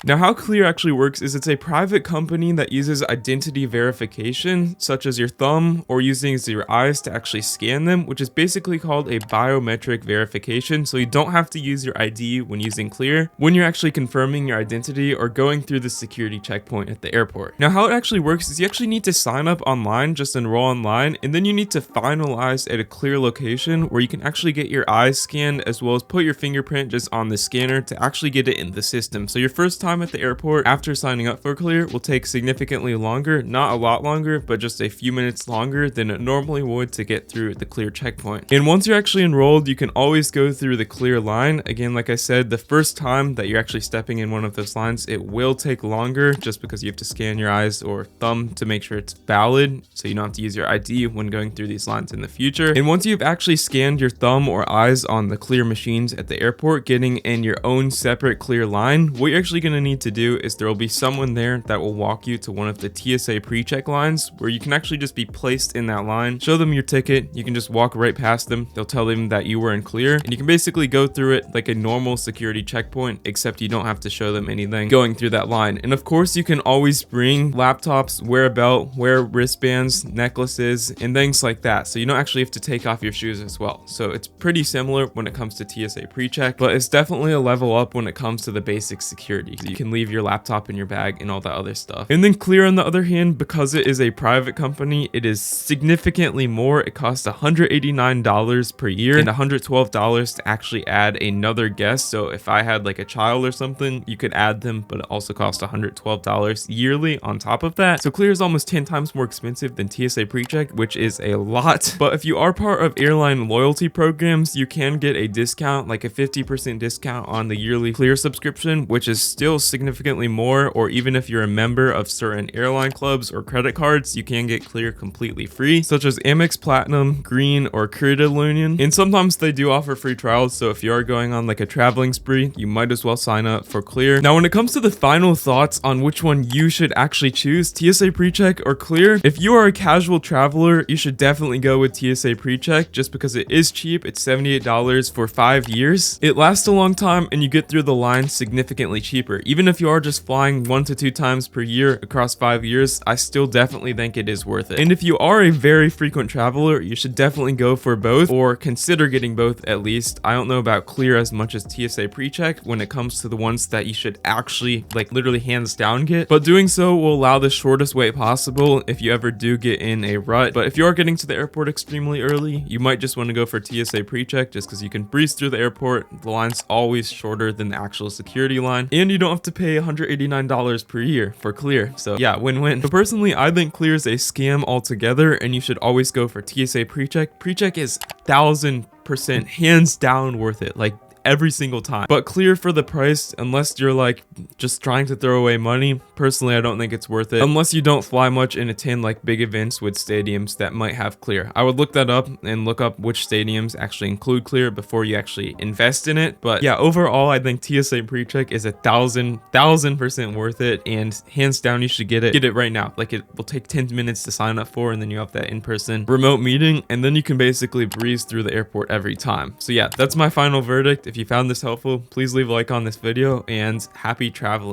Now, how Clear actually works is it's a private company that uses identity verification, such as your thumb, or using your eyes to actually scan them, which is basically called a biometric verification. So you don't have to use your ID when using Clear when you're actually confirming your identity or going through the security checkpoint at the airport. Now, how it actually works is you actually need to sign up online, just enroll online, and then you need to finalize at a Clear location where you can actually get your eyes scanned as well as put your fingerprint just on the scanner to actually get it in the system. So your first time at the airport after signing up for Clear will take significantly longer, not a lot longer, but just a few minutes longer than it normally would to get through the Clear checkpoint. And once you're actually enrolled, you can always go through the Clear line. Again, like I said, the first time that you're actually stepping in one of those lines, it will take longer just because you have to scan your eyes or thumb to make sure it's valid, so you don't have to use your ID when going through these lines in the future. And once you've actually scanned your thumb or eyes on the Clear machines at the airport, getting in your own separate Clear line, what you're actually going to need to do is there will be someone there that will walk you to one of the TSA pre-check lines where you can actually just be placed in that line, show them your ticket, you can just walk right past them, they'll tell them that you were in Clear, and you can basically go through it like a normal security checkpoint, except you don't have to show them anything going through that line. And of course, you can always bring laptops, wear a belt, wear wristbands, necklaces, and things like that, so you don't actually have to take off your shoes as well. So it's pretty similar when it comes to TSA pre-check, but it's definitely a level up when it comes to the basic security. You can leave your laptop in your bag and all that other stuff. And then Clear, on the other hand, because it is a private company, it is significantly more. It costs $189 per year and $112 to actually add another guest. So if I had like a child or something, you could add them, but it also costs $112 yearly on top of that. So Clear is almost 10 times more expensive than TSA PreCheck, which is a lot. But if you are part of airline loyalty programs, you can get a discount, like a 50% discount on the yearly Clear subscription, which is still significantly more. Or even if you're a member of certain airline clubs or credit cards, you can get Clear completely free, such as Amex Platinum, Green, or Credit Union. And sometimes they do offer free trials, so if you are going on like a traveling spree, you might as well sign up for Clear. Now, when it comes to the final thoughts on which one you should actually choose, TSA PreCheck or Clear, if you are a casual traveler, you should definitely go with TSA PreCheck just because it is cheap. It's $78 for 5 years. It lasts a long time and you get through the line significantly cheaper. Even if you are just flying 1 to 2 times per year across 5 years, I still definitely think it is worth it. And if you are a very frequent traveler, you should definitely go for both, or consider getting both at least. I don't know about Clear as much as TSA PreCheck when it comes to the ones that you should actually like literally hands down get, but doing so will allow the shortest wait possible if you ever do get in a rut. But if you are getting to the airport extremely early, you might just want to go for TSA PreCheck just because you can breeze through the airport. The line's always shorter than the actual security line, and you don't have to pay $189 per year for Clear. So yeah, win-win. But personally, I think Clear is a scam altogether, and you should always go for TSA PreCheck. PreCheck is 1000% hands down worth it, like every single time. But Clear for the price, unless you're like just trying to throw away money, personally I don't think it's worth it, unless you don't fly much and attend like big events with stadiums that might have Clear. I would look that up and look up which stadiums actually include Clear before you actually invest in it. But yeah, overall I think TSA PreCheck is 1000% worth it, and hands down you should get it right now. Like, it will take 10 minutes to sign up for, and then you have that in-person remote meeting, and then you can basically breeze through the airport every time. So yeah, that's my final verdict. If you found this helpful, please leave a like on this video, and happy traveling.